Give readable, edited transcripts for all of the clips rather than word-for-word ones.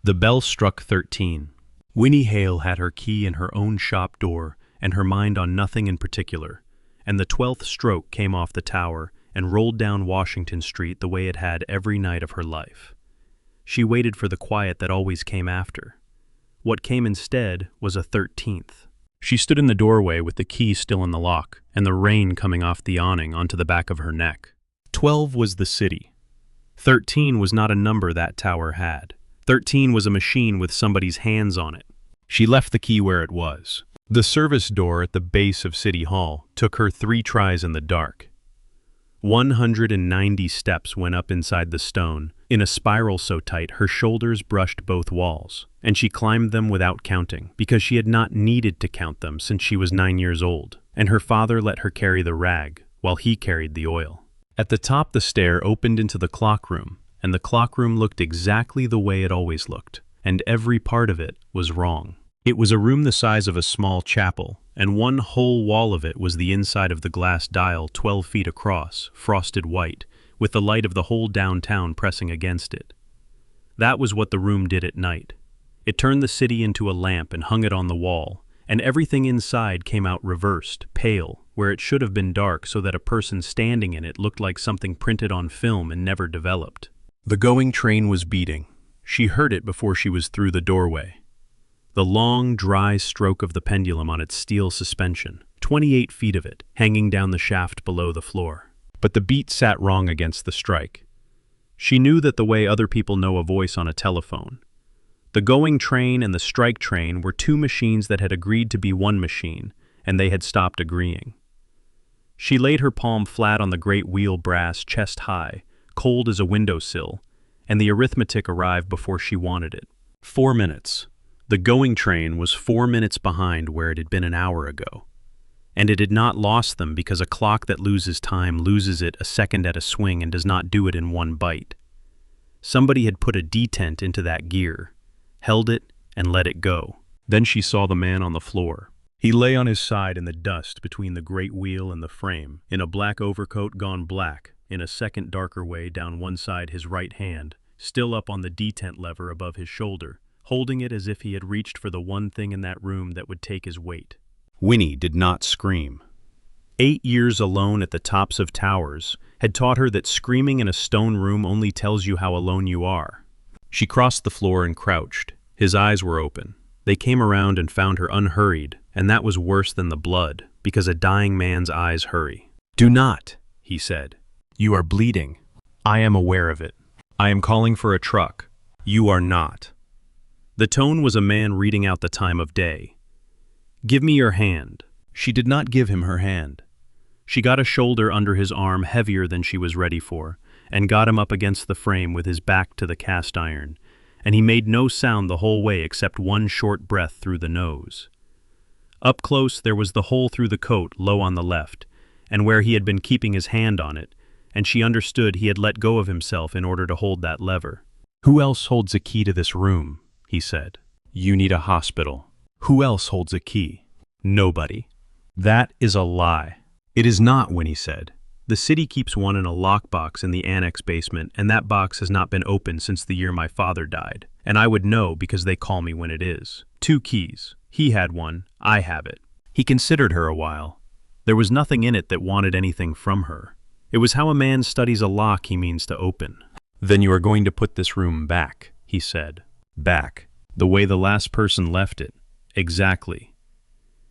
The bell struck 13. Winnie Hale had her key in her own shop door and her mind on nothing in particular, and the 12th stroke came off the tower and rolled down Washington Street the way it had every night of her life. She waited for the quiet that always came after. What came instead was a 13th. She stood in the doorway with the key still in the lock and the rain coming off the awning onto the back of her neck. 12 was the city. 13 was not a number that tower had. 13 was a machine with somebody's hands on it. She left the key where it was. The service door at the base of City Hall took her 3 tries in the dark. 190 steps went up inside the stone, in a spiral so tight her shoulders brushed both walls, and she climbed them without counting, because she had not needed to count them since she was 9 years old, and her father let her carry the rag, while he carried the oil. At the top the stair opened into the clock room, and the clock room looked exactly the way it always looked, and every part of it was wrong. It was a room the size of a small chapel, and one whole wall of it was the inside of the glass dial 12 feet across, frosted white, with the light of the whole downtown pressing against it. That was what the room did at night. It turned the city into a lamp and hung it on the wall, and everything inside came out reversed, pale, where it should have been dark so that a person standing in it looked like something printed on film and never developed. The going train was beating. She heard it before she was through the doorway. The long, dry stroke of the pendulum on its steel suspension, 28 feet of it, hanging down the shaft below the floor. But the beat sat wrong against the strike. She knew that the way other people know a voice on a telephone. The going train and the strike train were 2 machines that had agreed to be one machine, and they had stopped agreeing. She laid her palm flat on the great wheel brass chest high, cold as a windowsill, and the arithmetic arrived before she wanted it. 4 minutes. The going train was 4 minutes behind where it had been an hour ago. And it had not lost them because a clock that loses time loses it a second at a swing and does not do it in one bite. Somebody had put a detent into that gear, held it, and let it go. Then she saw the man on the floor. He lay on his side in the dust between the great wheel and the frame, in a black overcoat gone black, in a second darker way down one side his right hand, still up on the detent lever above his shoulder, holding it as if he had reached for the one thing in that room that would take his weight. Winnie did not scream. 8 years alone at the tops of towers had taught her that screaming in a stone room only tells you how alone you are. She crossed the floor and crouched. His eyes were open. They came around and found her unhurried, and that was worse than the blood, because a dying man's eyes hurry. "Do not," he said. "You are bleeding. I am aware of it. I am calling for a truck. You are not." The tone was a man reading out the time of day. "Give me your hand." She did not give him her hand. She got a shoulder under his arm heavier than she was ready for, and got him up against the frame with his back to the cast iron, and he made no sound the whole way except one short breath through the nose. Up close there was the hole through the coat low on the left, and where he had been keeping his hand on it, and she understood he had let go of himself in order to hold that lever. "Who else holds a key to this room?" he said. "You need a hospital. Who else holds a key?" "Nobody." "That is a lie." "It is not," Winnie said. "The city keeps one in a lockbox in the annex basement, and that box has not been opened since the year my father died, and I would know because they call me when it is. 2 keys. He had one, I have it." He considered her a while. There was nothing in it that wanted anything from her. It was how a man studies a lock he means to open. "Then you are going to put this room back," he said. "Back. The way the last person left it. Exactly."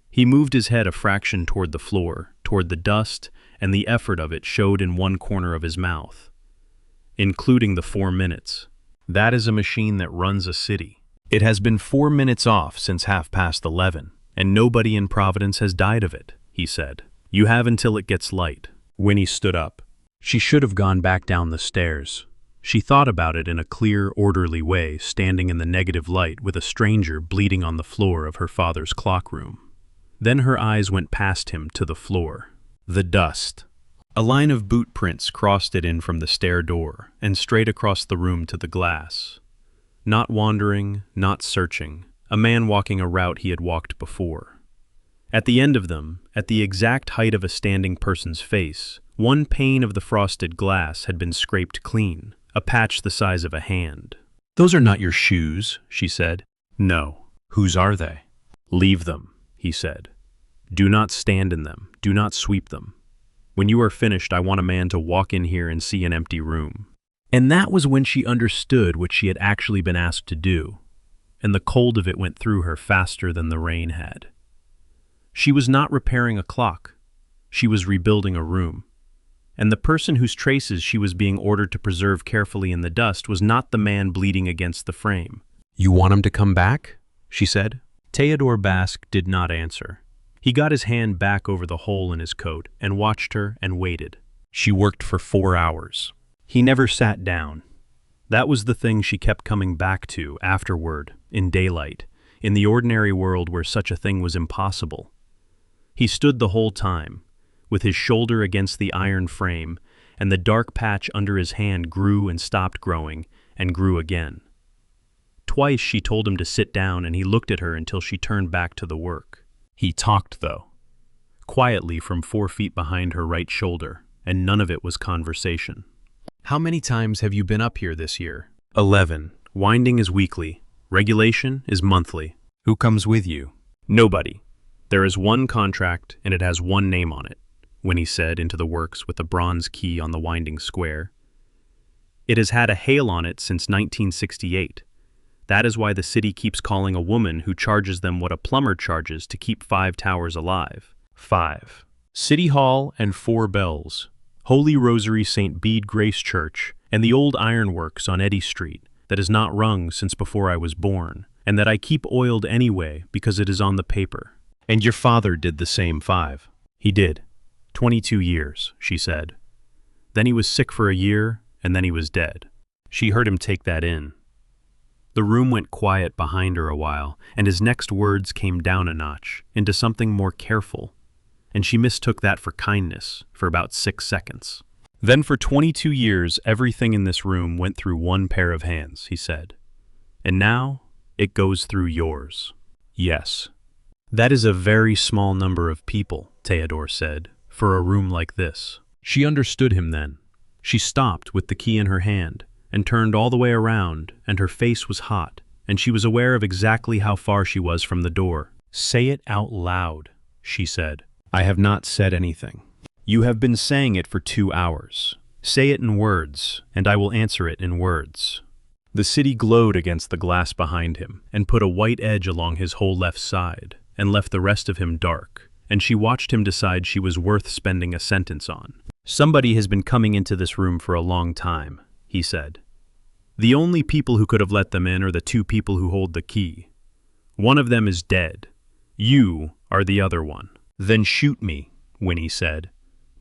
He moved his head a fraction toward the floor, toward the dust, and the effort of it showed in one corner of his mouth. "Including the 4 minutes. That is a machine that runs a city. It has been 4 minutes off since 11:30, and nobody in Providence has died of it," he said. "You have until it gets light." Winnie stood up. She should have gone back down the stairs. She thought about it in a clear, orderly way, standing in the negative light with a stranger bleeding on the floor of her father's clock room. Then her eyes went past him to the floor. The dust. A line of boot prints crossed it in from the stair door and straight across the room to the glass. Not wandering, not searching, a man walking a route he had walked before. At the end of them, at the exact height of a standing person's face, one pane of the frosted glass had been scraped clean, a patch the size of a hand. "Those are not your shoes," she said. "No." "Whose are they?" "Leave them," he said. "Do not stand in them. Do not sweep them. When you are finished, I want a man to walk in here and see an empty room." And that was when she understood what she had actually been asked to do, and the cold of it went through her faster than the rain had. She was not repairing a clock. She was rebuilding a room. And the person whose traces she was being ordered to preserve carefully in the dust was not the man bleeding against the frame. "You want him to come back?" she said. Theodore Basque did not answer. He got his hand back over the hole in his coat and watched her and waited. She worked for 4 hours. He never sat down. That was the thing she kept coming back to afterward, in daylight, in the ordinary world where such a thing was impossible. He stood the whole time, with his shoulder against the iron frame, and the dark patch under his hand grew and stopped growing, and grew again. Twice she told him to sit down, and he looked at her until she turned back to the work. He talked, though, quietly from 4 feet behind her right shoulder, and none of it was conversation. "How many times have you been up here this year?" 11. Winding is weekly. Regulation is monthly. "Who comes with you?" "Nobody. There is one contract, and it has one name on it," Winnie said into the works with a bronze key on the winding square. "It has had a hail on it since 1968. That is why the city keeps calling a woman who charges them what a plumber charges to keep 5 towers alive." 5. City Hall and 4 bells. Holy Rosary St. Bede Grace Church and the old ironworks on Eddy Street that is not rung since before I was born, and that I keep oiled anyway because it is on the paper. "And your father did the same 5. "He did. 22 years, she said. "Then he was sick for a year, and then he was dead." She heard him take that in. The room went quiet behind her a while, and his next words came down a notch, into something more careful, and she mistook that for kindness for about 6 seconds. "Then for 22 years, everything in this room went through one pair of hands," he said. "And now it goes through yours." "Yes." "That is a very small number of people," Theodore said, "for a room like this." She understood him then. She stopped with the key in her hand and turned all the way around, and her face was hot, and she was aware of exactly how far she was from the door. "Say it out loud," she said. "I have not said anything." "You have been saying it for 2 hours. Say it in words, and I will answer it in words." The city glowed against the glass behind him and put a white edge along his whole left side and left the rest of him dark, and she watched him decide she was worth spending a sentence on. "Somebody has been coming into this room for a long time," he said. "The only people who could have let them in are the 2 people who hold the key. One of them is dead. You are the other one." "Then shoot me," Winnie said,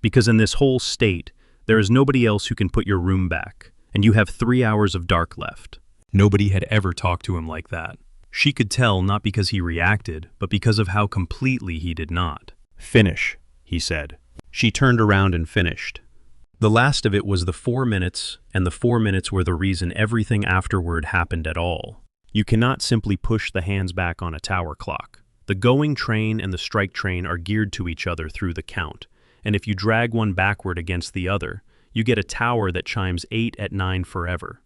"because in this whole state, there is nobody else who can put your room back, and you have 3 hours of dark left." Nobody had ever talked to him like that. She could tell not because he reacted, but because of how completely he did not. "Finish," he said. She turned around and finished. The last of it was the 4 minutes, and the 4 minutes were the reason everything afterward happened at all. You cannot simply push the hands back on a tower clock. The going train and the strike train are geared to each other through the count, and if you drag one backward against the other, you get a tower that chimes 8 at 9 forever.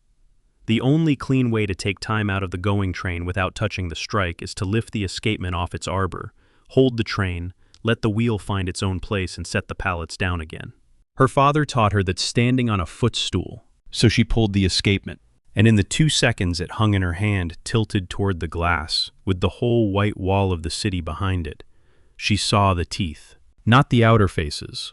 The only clean way to take time out of the going train without touching the strike is to lift the escapement off its arbor, hold the train, let the wheel find its own place, and set the pallets down again. Her father taught her that standing on a footstool, so she pulled the escapement, and in the 2 seconds it hung in her hand tilted toward the glass, with the whole white wall of the city behind it. She saw the teeth, not the outer faces.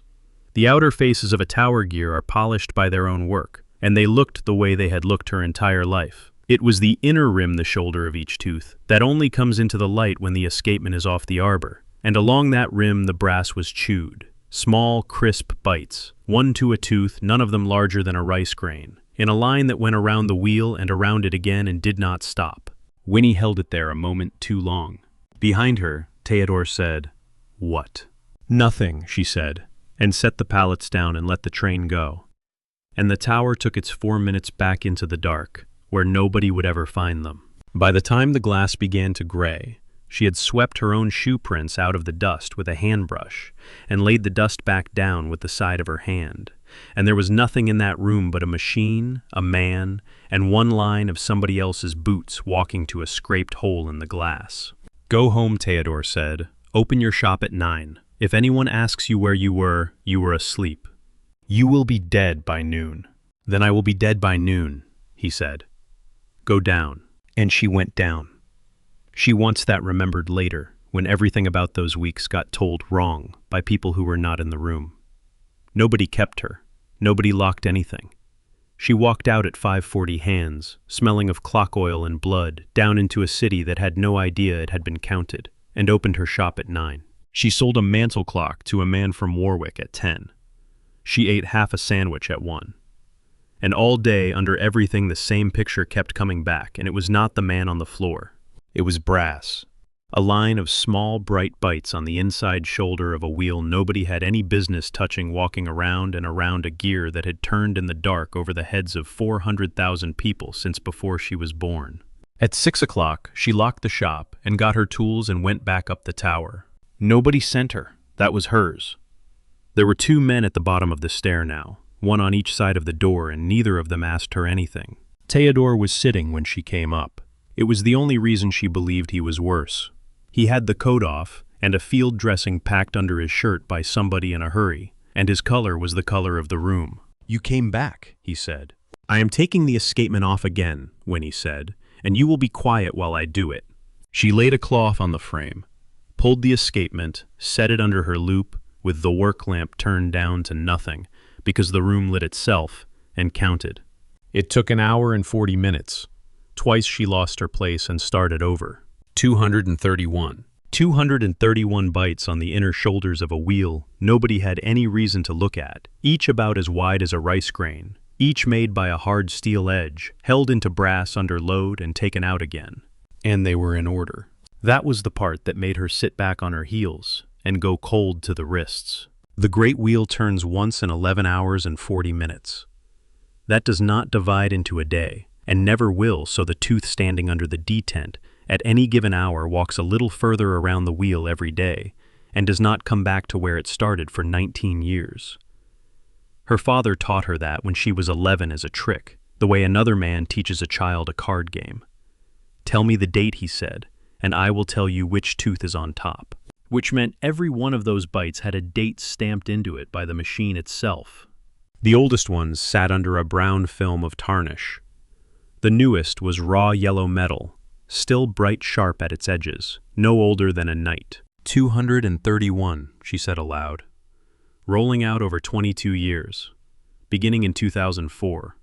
The outer faces of a tower gear are polished by their own work, and they looked the way they had looked her entire life. It was the inner rim, the shoulder of each tooth, that only comes into the light when the escapement is off the arbor, and along that rim the brass was chewed. Small, crisp bites, one to a tooth, none of them larger than a rice grain, in a line that went around the wheel and around it again and did not stop. Winnie held it there a moment too long. Behind her, Theodore said, "What?" "Nothing," she said, and set the pallets down and let the train go. And the tower took its 4 minutes back into the dark, where nobody would ever find them. By the time the glass began to gray, she had swept her own shoe prints out of the dust with a hand brush and laid the dust back down with the side of her hand, and there was nothing in that room but a machine, a man, and one line of somebody else's boots walking to a scraped hole in the glass. "Go home," Theodore said. "Open your shop at 9. If anyone asks you where you were asleep. You will be dead by noon." "Then I will be dead by noon," he said. "Go down." And she went down. She wants that remembered later, when everything about those weeks got told wrong by people who were not in the room. Nobody kept her. Nobody locked anything. She walked out at 5:40 hands, smelling of clock oil and blood, down into a city that had no idea it had been counted, and opened her shop at 9. She sold a mantel clock to a man from Warwick at 10. She ate half a sandwich at 1. And all day, under everything, the same picture kept coming back, and it was not the man on the floor. It was brass. A line of small, bright bites on the inside shoulder of a wheel nobody had any business touching, walking around and around a gear that had turned in the dark over the heads of 400,000 people since before she was born. At 6 o'clock, she locked the shop and got her tools and went back up the tower. Nobody sent her. That was hers. There were 2 men at the bottom of the stair now, one on each side of the door, and neither of them asked her anything. Theodore was sitting when she came up. It was the only reason she believed he was worse. He had the coat off and a field dressing packed under his shirt by somebody in a hurry, and his color was the color of the room. "You came back," he said. "I am taking the escapement off again," Winnie said, "and you will be quiet while I do it." She laid a cloth on the frame, pulled the escapement, set it under her loop, with the work lamp turned down to nothing, because the room lit itself, and counted. It took an hour and 40 minutes. Twice she lost her place and started over. 231. 231 bites on the inner shoulders of a wheel nobody had any reason to look at, each about as wide as a rice grain, each made by a hard steel edge, held into brass under load and taken out again. And they were in order. That was the part that made her sit back on her heels and go cold to the wrists. The great wheel turns once in 11 hours and 40 minutes. That does not divide into a day, and never will, so the tooth standing under the detent at any given hour walks a little further around the wheel every day, and does not come back to where it started for 19 years. Her father taught her that when she was 11 as a trick, the way another man teaches a child a card game. "Tell me the date," he said, "and I will tell you which tooth is on top." Which meant every one of those bites had a date stamped into it by the machine itself. The oldest ones sat under a brown film of tarnish. The newest was raw yellow metal, still bright sharp at its edges, no older than a night. 231, she said aloud. Rolling out over 22 years, beginning in 2004.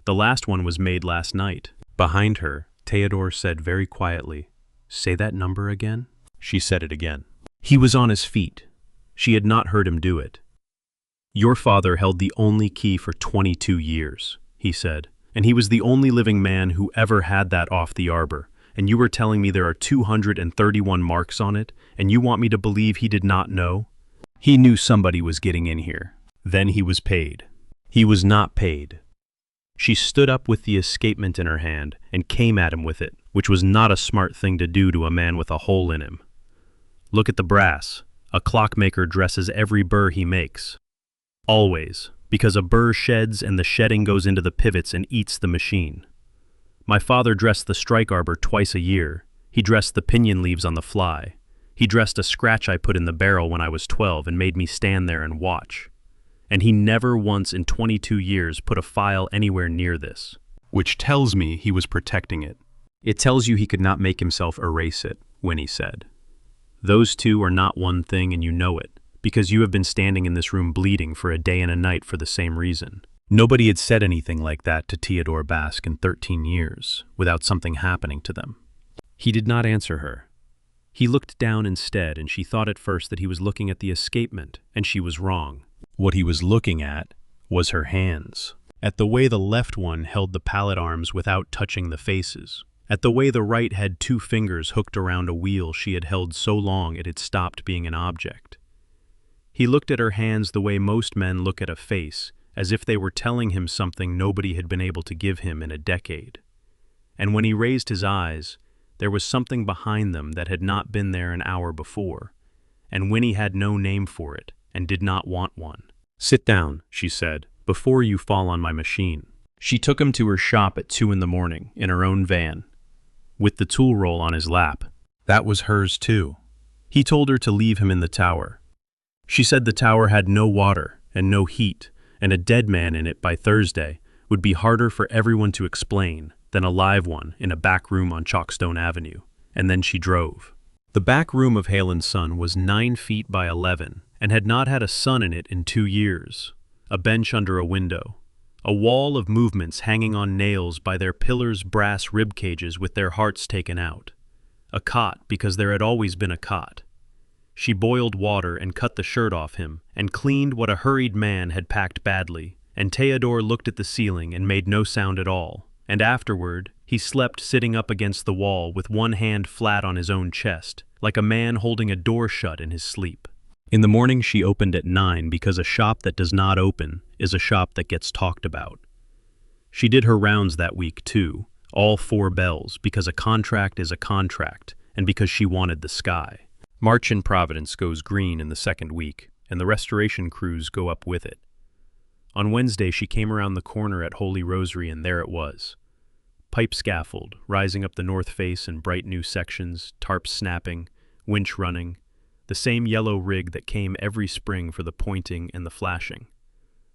The last one was made last night. Behind her, Theodore said very quietly, "Say that number again?" She said it again. He was on his feet. She had not heard him do it. "Your father held the only key for 22 years, he said. "And he was the only living man who ever had that off the arbor, and you were telling me there are 231 marks on it, and you want me to believe he did not know? He knew somebody was getting in here. Then he was paid." He was not paid. She stood up with the escapement in her hand and came at him with it, which was not a smart thing to do to a man with a hole in him. "Look at the brass. A clockmaker dresses every burr he makes. Always. Because a burr sheds and the shedding goes into the pivots and eats the machine. My father dressed the strike arbor twice a year. He dressed the pinion leaves on the fly. He dressed a scratch I put in the barrel when I was 12 and made me stand there and watch. And he never once in 22 years put a file anywhere near this." Which tells me he was protecting it. "It tells you he could not make himself erase it," Winnie said. "Those two are not one thing, and you know it, because you have been standing in this room bleeding for a day and a night for the same reason." Nobody had said anything like that to Theodore Basque in 13 years, without something happening to them. He did not answer her. He looked down instead, and she thought at first that he was looking at the escapement, and she was wrong. What he was looking at was her hands. At the way the left one held the pallet arms without touching the faces. At the way the right had 2 fingers hooked around a wheel she had held so long it had stopped being an object. He looked at her hands the way most men look at a face, as if they were telling him something nobody had been able to give him in a decade. And when he raised his eyes, there was something behind them that had not been there an hour before, and Winnie had no name for it and did not want one. "Sit down," she said, "before you fall on my machine." She took him to her shop at 2 in the morning in her own van, with the tool roll on his lap. That was hers too. He told her to leave him in the tower. She said the tower had no water and no heat, and a dead man in it by Thursday would be harder for everyone to explain than a live one in a back room on Chalkstone Avenue. And then she drove. The back room of Hale & Son was 9 feet by 11 and had not had a sun in it in 2 years. A bench under a window. A wall of movements hanging on nails by their pillars' brass rib cages with their hearts taken out. A cot because there had always been a cot. She boiled water and cut the shirt off him and cleaned what a hurried man had packed badly, and Theodore looked at the ceiling and made no sound at all. And afterward, he slept sitting up against the wall with one hand flat on his own chest, like a man holding a door shut in his sleep. In the morning she opened at 9 because a shop that does not open is a shop that gets talked about. She did her rounds that week too, all 4 bells, because a contract is a contract and because she wanted the sky. March in Providence goes green in the 2nd week, and the restoration crews go up with it. On Wednesday she came around the corner at Holy Rosary, and there it was. Pipe scaffold, rising up the north face in bright new sections, tarps snapping, winch running, the same yellow rig that came every spring for the pointing and the flashing.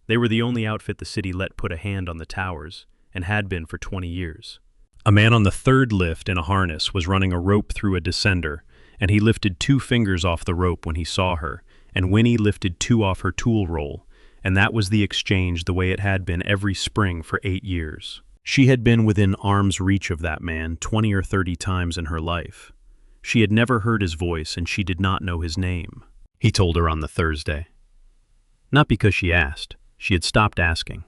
They were the only outfit the city let put a hand on the towers, and had been for 20 years. A man on the 3rd lift in a harness was running a rope through a descender, and he lifted 2 fingers off the rope when he saw her, and Winnie lifted 2 off her tool roll, and that was the exchange the way it had been every spring for 8 years. She had been within arm's reach of that man 20 or 30 times in her life. She had never heard his voice, and she did not know his name. He told her on the Thursday. Not because she asked. She had stopped asking.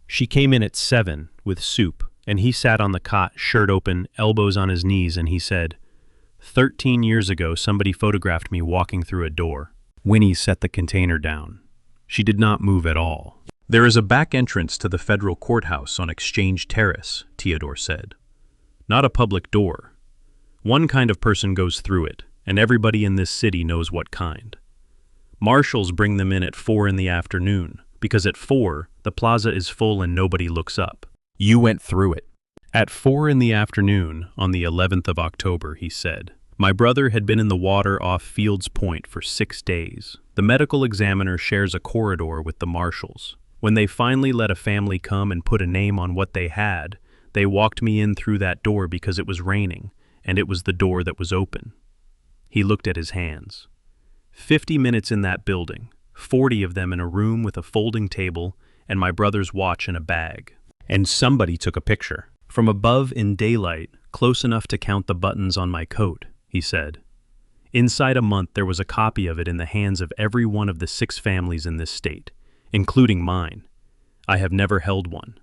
She came in at 7 with soup, and he sat on the cot, shirt open, elbows on his knees, and he said, 13 years ago somebody photographed me walking through a door. Winnie set the container down. She did not move at all. There is a back entrance to the federal courthouse on Exchange Terrace, Theodore said. Not a public door. One kind of person goes through it, and everybody in this city knows what kind. Marshals bring them in at 4 in the afternoon, because at 4, the plaza is full and nobody looks up. You went through it. At 4 in the afternoon, on the 11th of October, he said, my brother had been in the water off Fields Point for 6 days. The medical examiner shares a corridor with the marshals. When they finally let a family come and put a name on what they had, they walked me in through that door because it was raining, and it was the door that was open. He looked at his hands. 50 minutes in that building, 40 of them in a room with a folding table and my brother's watch in a bag. And somebody took a picture. From above in daylight, close enough to count the buttons on my coat, he said. Inside a month there was a copy of it in the hands of every one of the 6 families in this state, including mine. I have never held one.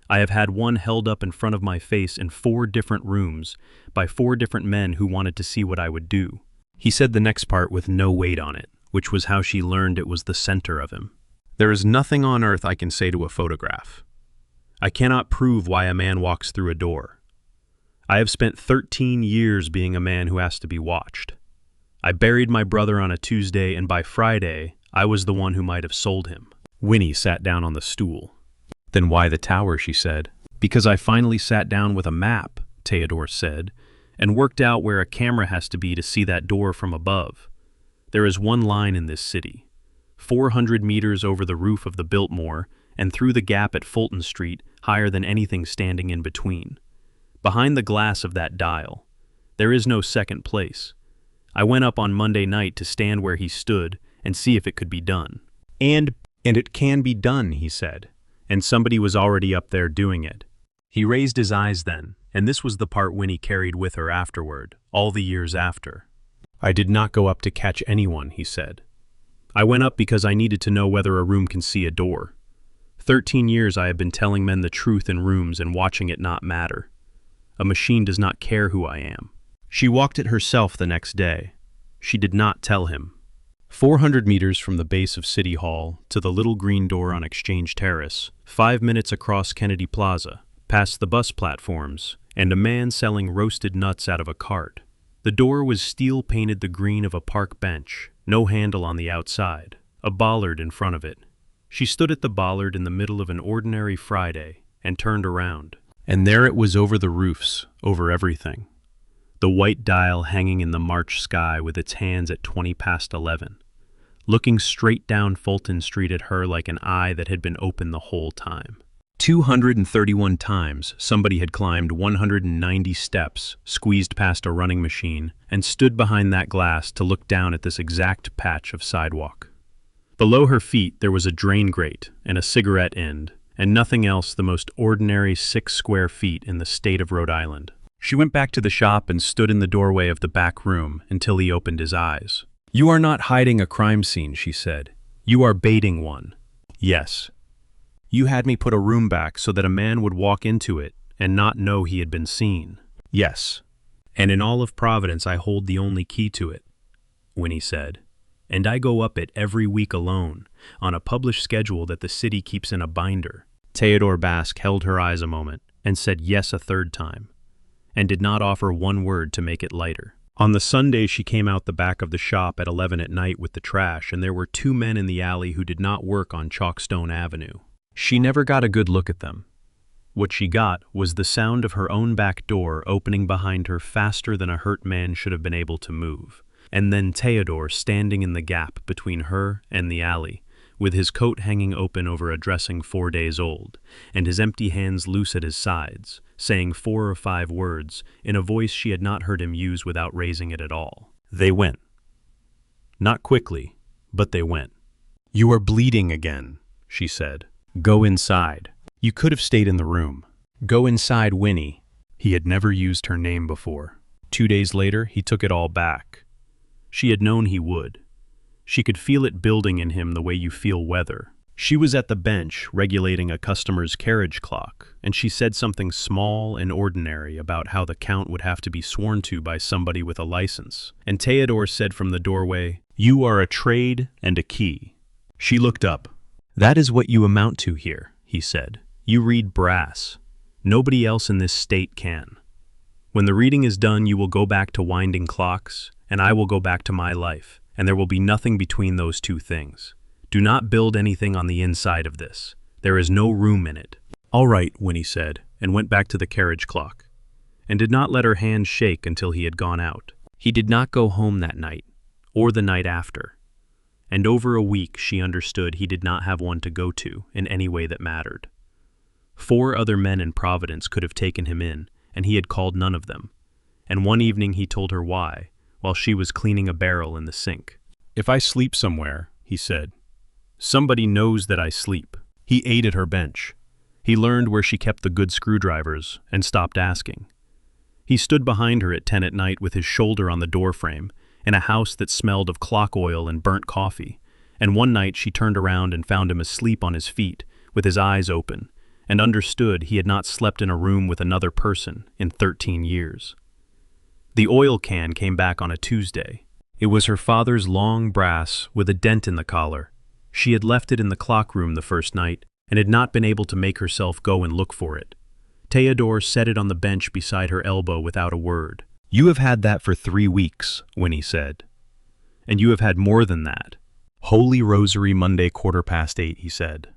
I have had one held up in front of my face in 4 different rooms by 4 different men who wanted to see what I would do. He said the next part with no weight on it, which was how she learned it was the center of him. There is nothing on earth I can say to a photograph. I cannot prove why a man walks through a door. I have spent 13 years being a man who has to be watched. I buried my brother on a Tuesday, and by Friday, I was the one who might have sold him. Winnie sat down on the stool. Then why the tower, she said. Because I finally sat down with a map, Theodore said, and worked out where a camera has to be to see that door from above. There is one line in this city, 400 meters over the roof of the Biltmore and through the gap at Fulton Street, higher than anything standing in between. Behind the glass of that dial, there is no second place. I went up on Monday night to stand where he stood and see if it could be done. And it can be done, he said, and somebody was already up there doing it. He raised his eyes then, and this was the part Winnie carried with her afterward, all the years after. I did not go up to catch anyone, he said. I went up because I needed to know whether a room can see a door. 13 years I have been telling men the truth in rooms and watching it not matter. A machine does not care who I am. She walked it herself the next day. She did not tell him. 400 meters from the base of City Hall to the little green door on Exchange Terrace, 5 minutes across Kennedy Plaza, past the bus platforms, and a man selling roasted nuts out of a cart. The door was steel-painted the green of a park bench, no handle on the outside, a bollard in front of it. She stood at the bollard in the middle of an ordinary Friday and turned around. And there it was, over the roofs, over everything. The white dial hanging in the March sky with its hands at 11:20, looking straight down Fulton Street at her like an eye that had been open the whole time. 231 times somebody had climbed 190 steps, squeezed past a running machine, and stood behind that glass to look down at this exact patch of sidewalk. Below her feet there was a drain grate and a cigarette end, and nothing else, the most ordinary 6 square feet in the state of Rhode Island. She went back to the shop and stood in the doorway of the back room until he opened his eyes. "You are not hiding a crime scene," she said. "You are baiting one." "Yes. You had me put a room back so that a man would walk into it and not know he had been seen." "Yes. And in all of Providence I hold the only key to it," Winnie said. "And I go up it every week alone, on a published schedule that the city keeps in a binder." Theodore Basque held her eyes a moment and said yes a third time, and did not offer one word to make it lighter. On the Sunday she came out the back of the shop at 11 at night with the trash, and there were 2 men in the alley who did not work on Chalkstone Avenue. She never got a good look at them. What she got was the sound of her own back door opening behind her faster than a hurt man should have been able to move, and then Theodore standing in the gap between her and the alley, with his coat hanging open over a dressing 4 days old, and his empty hands loose at his sides, saying 4 or 5 words in a voice she had not heard him use without raising it at all. They went. Not quickly, but they went. "You are bleeding again," she said. "Go inside." You could have stayed in the room. "Go inside, Winnie." He had never used her name before. 2 days later, he took it all back. She had known he would. She could feel it building in him the way you feel weather. She was at the bench regulating a customer's carriage clock, and she said something small and ordinary about how the count would have to be sworn to by somebody with a license. And Theodore said from the doorway, "You are a trade and a key." She looked up. "That is what you amount to here," he said. "You read brass. Nobody else in this state can. When the reading is done, you will go back to winding clocks, and I will go back to my life, and there will be nothing between those 2 things. Do not build anything on the inside of this. There is no room in it." "All right," Winnie said, and went back to the carriage clock, and did not let her hand shake until he had gone out. He did not go home that night, or the night after, and over a week she understood he did not have one to go to in any way that mattered. 4 other men in Providence could have taken him in, and he had called none of them, and one evening he told her why, while she was cleaning a barrel in the sink. "If I sleep somewhere," he said, "somebody knows that I sleep." He ate at her bench. He learned where she kept the good screwdrivers and stopped asking. He stood behind her at 10 at night with his shoulder on the doorframe in a house that smelled of clock oil and burnt coffee, and one night she turned around and found him asleep on his feet with his eyes open, and understood he had not slept in a room with another person in 13 years. The oil can came back on a Tuesday. It was her father's long brass with a dent in the collar. She had left it in the clock room the first night and had not been able to make herself go and look for it. Theodore set it on the bench beside her elbow without a word. "You have had that for 3 weeks, Winnie said. "And you have had more than that." "Holy Rosary Monday 8:15, he said.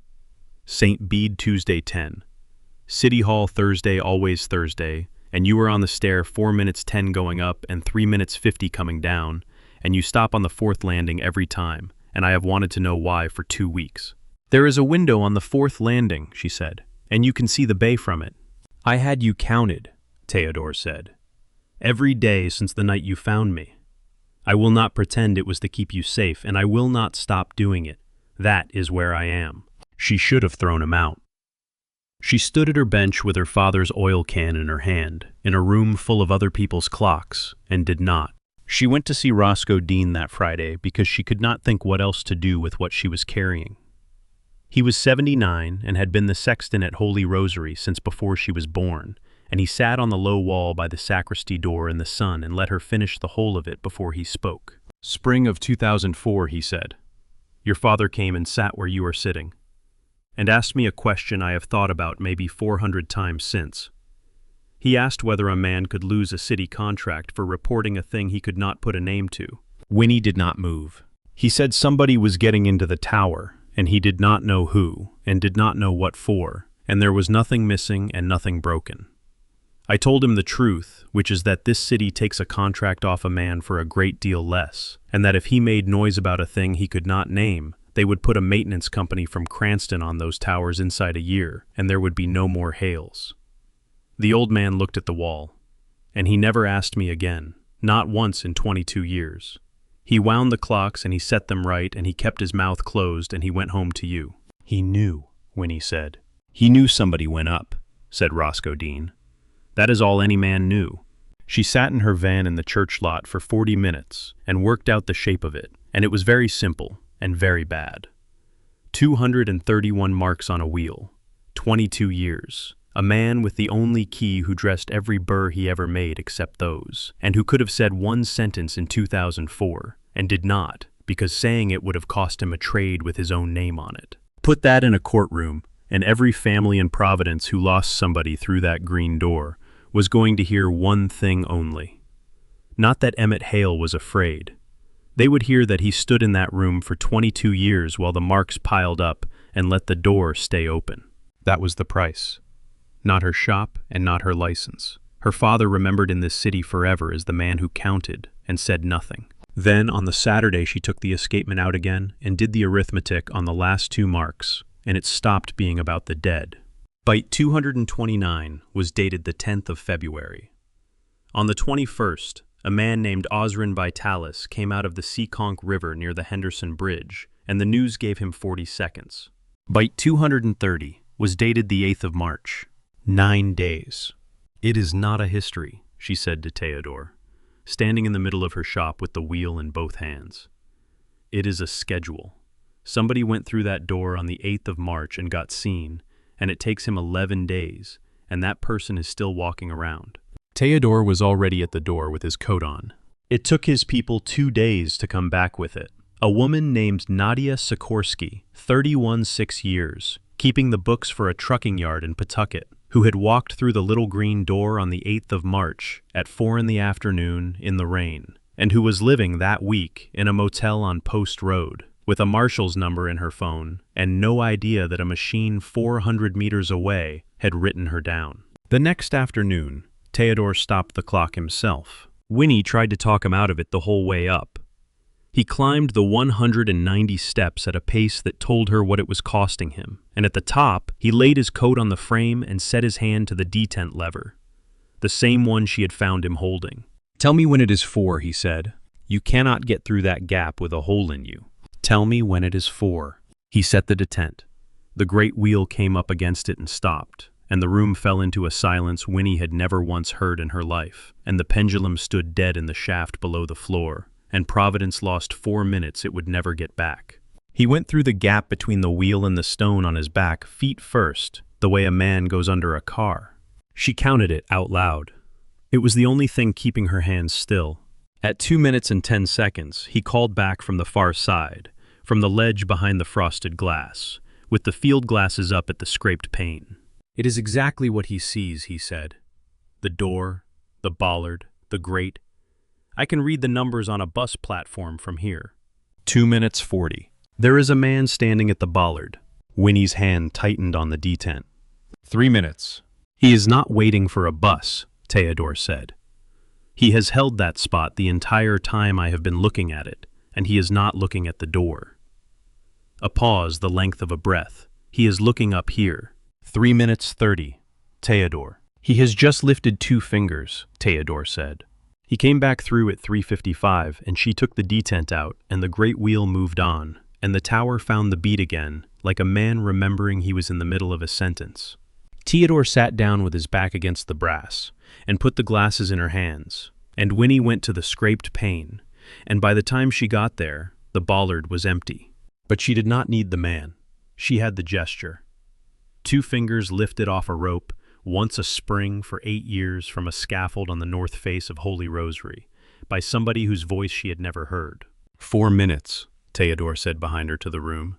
"St. Bede Tuesday 10. City Hall Thursday, always Thursday, and you are on the stair 4 minutes 10 going up and 3 minutes 50 coming down, and you stop on the 4th landing every time, and I have wanted to know why for 2 weeks. "There is a window on the 4th landing," she said, "and you can see the bay from it." "I had you counted," Theodore said. "Every day since the night you found me. I will not pretend it was to keep you safe, and I will not stop doing it. That is where I am." She should have thrown him out. She stood at her bench with her father's oil can in her hand, in a room full of other people's clocks, and did not. She went to see Roscoe Dean that Friday because she could not think what else to do with what she was carrying. He was 79 and had been the sexton at Holy Rosary since before she was born, and he sat on the low wall by the sacristy door in the sun and let her finish the whole of it before he spoke. "Spring of 2004, he said. "Your father came and sat where you are sitting, and asked me a question I have thought about maybe 400 times since. He asked whether a man could lose a city contract for reporting a thing he could not put a name to." Winnie did not move. "He said somebody was getting into the tower, and he did not know who, and did not know what for, and there was nothing missing and nothing broken. I told him the truth, which is that this city takes a contract off a man for a great deal less, and that if he made noise about a thing he could not name, they would put a maintenance company from Cranston on those towers inside a year, and there would be no more Hales. The old man looked at the wall, and he never asked me again, not once in 22 years. He wound the clocks and he set them right, and he kept his mouth closed, and he went home to you. He knew, Winnie said. He knew somebody went up, said Roscoe Dean. That is all any man knew. She sat in her van in the church lot for 40 minutes and worked out the shape of it, and it was very simple and very bad. 231 marks on a wheel, 22 years, a man with the only key who dressed every burr he ever made except those, and who could have said one sentence in 2004, and did not, because saying it would have cost him a trade with his own name on it. Put that in a courtroom, and every family in Providence who lost somebody through that green door was going to hear one thing only. Not that Emmett Hale was afraid. They would hear that he stood in that room for 22 years while the marks piled up and let the door stay open. That was the price. Not her shop and not her license. Her father remembered in this city forever as the man who counted and said nothing. Then on the Saturday she took the escapement out again and did the arithmetic on the last 2 marks, and it stopped being about the dead. Bite 229 was dated the 10th of February. On the 21st, a man named Osrin Vitalis came out of the Seekonk River near the Henderson Bridge, and the news gave him 40 seconds. Bite 230 was dated the 8th of March. 9 days. It is not a history, she said to Theodore, standing in the middle of her shop with the wheel in both hands. It is a schedule. Somebody went through that door on the 8th of March and got seen, and it takes him 11 days, and that person is still walking around. Theodore was already at the door with his coat on. It took his people 2 days to come back with it. A woman named Nadia Sikorsky, 31 years, keeping the books for a trucking yard in Pawtucket, who had walked through the little green door on the 8th of March at 4 in the afternoon in the rain, and who was living that week in a motel on Post Road, with a marshal's number in her phone and no idea that a machine 400 meters away had written her down. The next afternoon, Theodore stopped the clock himself. Winnie tried to talk him out of it the whole way up. He climbed the 190 steps at a pace that told her what it was costing him, and at the top, he laid his coat on the frame and set his hand to the detent lever, the same one she had found him holding. "Tell me when it is 4, he said. You cannot get through that gap with a hole in you. Tell me when it is 4. He set the detent. The great wheel came up against it and stopped, and the room fell into a silence Winnie had never once heard in her life, and the pendulum stood dead in the shaft below the floor, and Providence lost 4 minutes it would never get back. He went through the gap between the wheel and the stone on his back, feet first, the way a man goes under a car. She counted it out loud. It was the only thing keeping her hands still. At 2 minutes and 10 seconds, he called back from the far side, from the ledge behind the frosted glass, with the field glasses up at the scraped pane. It is exactly what he sees, he said. The door, the bollard, the grate. I can read the numbers on a bus platform from here. 2 minutes 40. There is a man standing at the bollard. Winnie's hand tightened on the detent. 3 minutes. He is not waiting for a bus, Theodore said. He has held that spot the entire time I have been looking at it, and he is not looking at the door. A pause the length of a breath. He is looking up here. 3 minutes 30. Theodore. He has just lifted 2 fingers, Theodore said. He came back through at 3:55, and she took the detent out, and the great wheel moved on, and the tower found the beat again, like a man remembering he was in the middle of a sentence. Theodore sat down with his back against the brass, and put the glasses in her hands, and Winnie went to the scraped pane, and by the time she got there, the bollard was empty. But she did not need the man. She had the gesture. 2 fingers lifted off a rope, once a spring for 8 years from a scaffold on the north face of Holy Rosary, by somebody whose voice she had never heard. 4 minutes, Theodore said behind her to the room.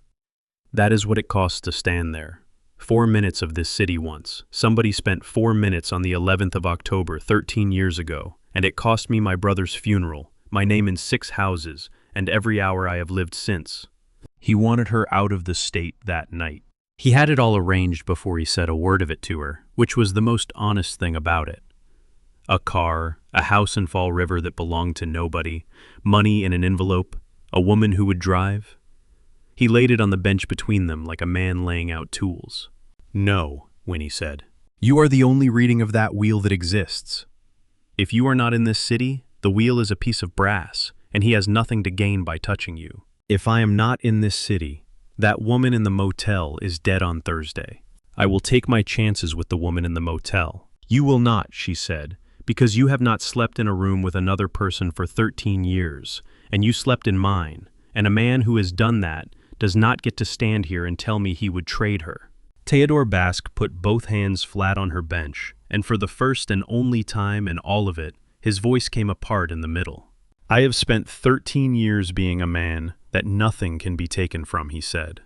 That is what it costs to stand there. 4 minutes of this city once. Somebody spent 4 minutes on the 11th of October 13 years ago, and it cost me my brother's funeral, my name in 6 houses, and every hour I have lived since. He wanted her out of the state that night. He had it all arranged before he said a word of it to her, which was the most honest thing about it. A car, a house in Fall River that belonged to nobody, money in an envelope, a woman who would drive. He laid it on the bench between them like a man laying out tools. "No," Winnie said. "You are the only reading of that wheel that exists. If you are not in this city, the wheel is a piece of brass, and he has nothing to gain by touching you. If I am not in this city, that woman in the motel is dead on Thursday. I will take my chances with the woman in the motel." "You will not," she said, "because you have not slept in a room with another person for 13 years, and you slept in mine, and a man who has done that does not get to stand here and tell me he would trade her." Theodore Basque put both hands flat on her bench, and for the first and only time in all of it, his voice came apart in the middle. "I have spent 13 years being a man that nothing can be taken from," he said.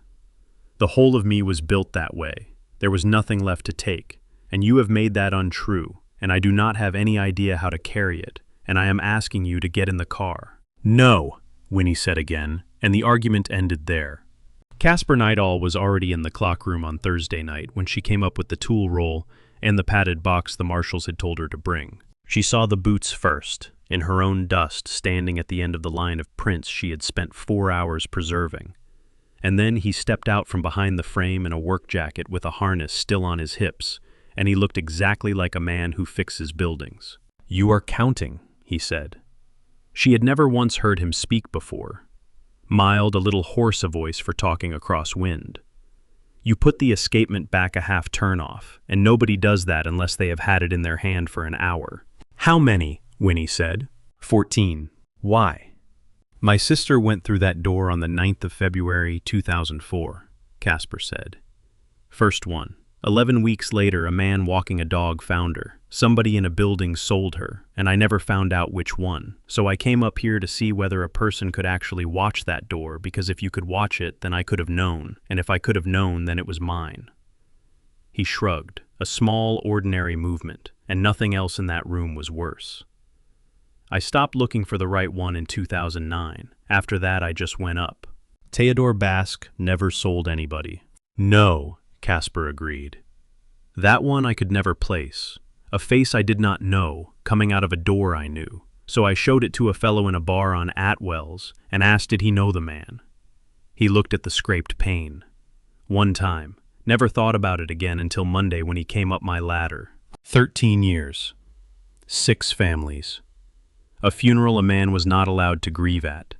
"The whole of me was built that way. There was nothing left to take, and you have made that untrue, and I do not have any idea how to carry it, and I am asking you to get in the car." "No," Winnie said again, and the argument ended there. Casper Nightall was already in the clock room on Thursday night when she came up with the tool roll and the padded box the marshals had told her to bring. She saw the boots first, in her own dust, standing at the end of the line of prints she had spent 4 hours preserving. And then he stepped out from behind the frame in a work jacket with a harness still on his hips, and he looked exactly like a man who fixes buildings. "You are counting," he said. She had never once heard him speak before. Mild, a little hoarse a voice for talking across wind. You put the escapement back a half turn off, and nobody does that unless they have had it in their hand for an hour. "How many?" Winnie said. 14. "Why?" "My sister went through that door on the 9th of February, 2004, Casper said. "First one. 11 weeks later, a man walking a dog found her. Somebody in a building sold her, and I never found out which one. So I came up here to see whether a person could actually watch that door, because if you could watch it, then I could have known, and if I could have known, then it was mine." He shrugged, a small, ordinary movement, and nothing else in that room was worse. "I stopped looking for the right one in 2009. After that, I just went up." Theodore Basque never sold anybody. "No," Casper agreed. "That one I could never place. A face I did not know, coming out of a door I knew. So I showed it to a fellow in a bar on Atwell's and asked did he know the man. He looked at the scraped pane. One time. Never thought about it again until Monday when he came up my ladder. 13 years. 6 families. A funeral a man was not allowed to grieve at.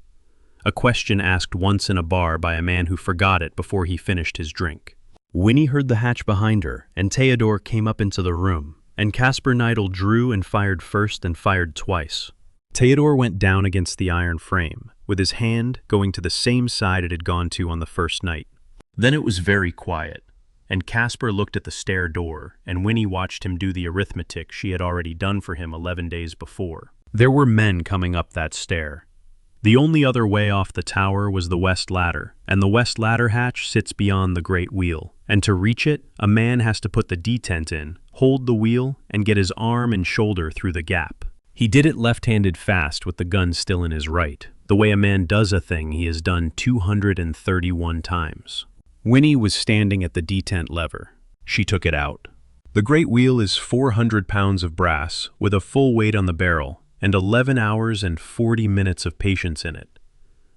A question asked once in a bar by a man who forgot it before he finished his drink. Winnie heard the hatch behind her, and Theodore came up into the room, and Casper Nightall drew and fired first and fired twice. Theodore went down against the iron frame, with his hand going to the same side it had gone to on the first night. Then it was very quiet, and Casper looked at the stair door, and Winnie watched him do the arithmetic she had already done for him 11 days before. There were men coming up that stair. The only other way off the tower was the west ladder, and the west ladder hatch sits beyond the great wheel. And to reach it, a man has to put the detent in, hold the wheel, and get his arm and shoulder through the gap. He did it left-handed fast with the gun still in his right, the way a man does a thing he has done 231 times. Winnie was standing at the detent lever. She took it out. The great wheel is 400 pounds of brass, with a full weight on the barrel, and 11 hours and 40 minutes of patience in it.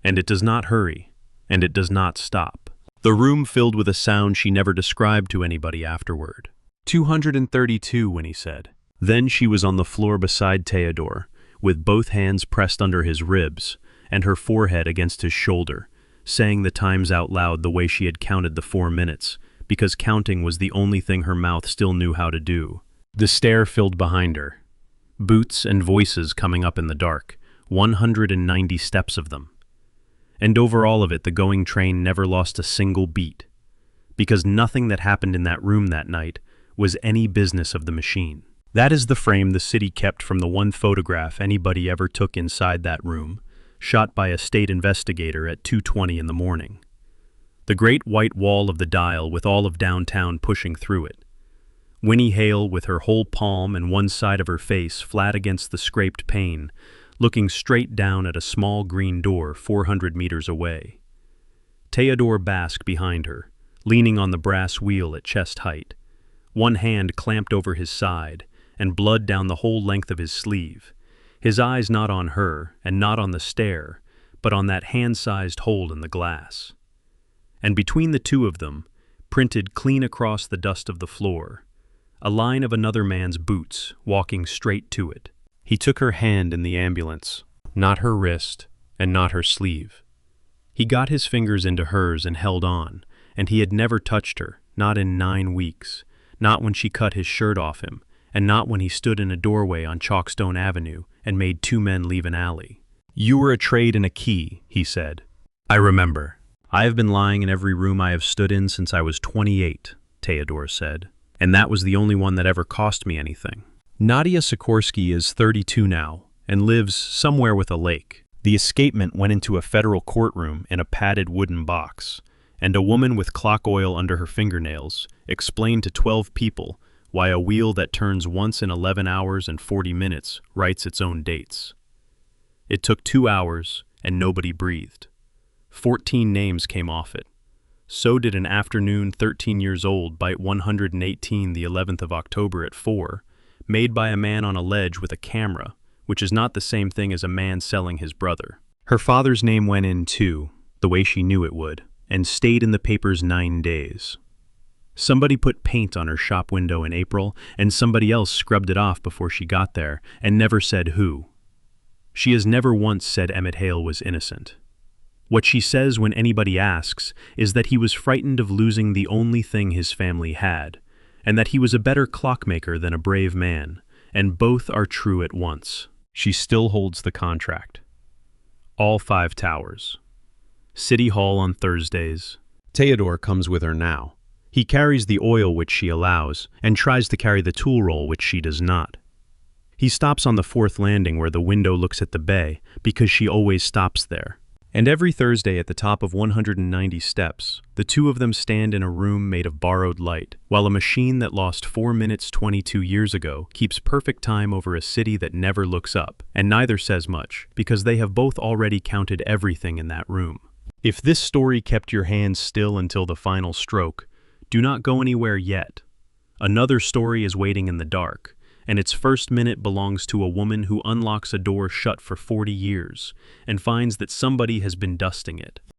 And it does not hurry, and it does not stop. The room filled with a sound she never described to anybody afterward. 232, Winnie said. Then she was on the floor beside Theodore, with both hands pressed under his ribs, and her forehead against his shoulder, saying the times out loud the way she had counted the 4 minutes, because counting was the only thing her mouth still knew how to do. The stair filled behind her. Boots and voices coming up in the dark, 190 steps of them. And over all of it, the going train never lost a single beat, because nothing that happened in that room that night was any business of the machine. That is the frame the city kept from the one photograph anybody ever took inside that room, shot by a state investigator at 2:20 in the morning. The great white wall of the dial with all of downtown pushing through it. Winnie Hale with her whole palm and one side of her face flat against the scraped pane, looking straight down at a small green door 400 meters away. Theodore basked behind her, leaning on the brass wheel at chest height, one hand clamped over his side, and blood down the whole length of his sleeve, his eyes not on her and not on the stair, but on that hand-sized hole in the glass. And between the two of them, printed clean across the dust of the floor, a line of another man's boots walking straight to it. He took her hand in the ambulance, not her wrist and not her sleeve. He got his fingers into hers and held on, and he had never touched her, not in 9 weeks, not when she cut his shirt off him, and not when he stood in a doorway on Chalkstone Avenue and made 2 men leave an alley. "You were a trade and a key," he said. "I remember. I have been lying in every room I have stood in since I was 28, Theodore said, "and that was the only one that ever cost me anything." Nadia Sikorsky is 32 now and lives somewhere with a lake. The escapement went into a federal courtroom in a padded wooden box, and a woman with clock oil under her fingernails explained to 12 people why a wheel that turns once in 11 hours and 40 minutes writes its own dates. It took 2 hours, and nobody breathed. 14 names came off it. So did an afternoon 13 years old bite 118 the 11th of October at 4, made by a man on a ledge with a camera, which is not the same thing as a man selling his brother. Her father's name went in too, the way she knew it would, and stayed in the papers 9 days. Somebody put paint on her shop window in April, and somebody else scrubbed it off before she got there, and never said who. She has never once said Emmett Hale was innocent. What she says when anybody asks is that he was frightened of losing the only thing his family had, and that he was a better clockmaker than a brave man, and both are true at once. She still holds the contract. All 5 towers. City Hall on Thursdays. Theodore comes with her now. He carries the oil which she allows, and tries to carry the tool roll which she does not. He stops on the 4th landing where the window looks at the bay, because she always stops there. And every Thursday at the top of 190 steps, the two of them stand in a room made of borrowed light, while a machine that lost 4 minutes 22 years ago keeps perfect time over a city that never looks up, and neither says much, because they have both already counted everything in that room. If this story kept your hands still until the final stroke, do not go anywhere yet. Another story is waiting in the dark, and its first minute belongs to a woman who unlocks a door shut for 40 years and finds that somebody has been dusting it.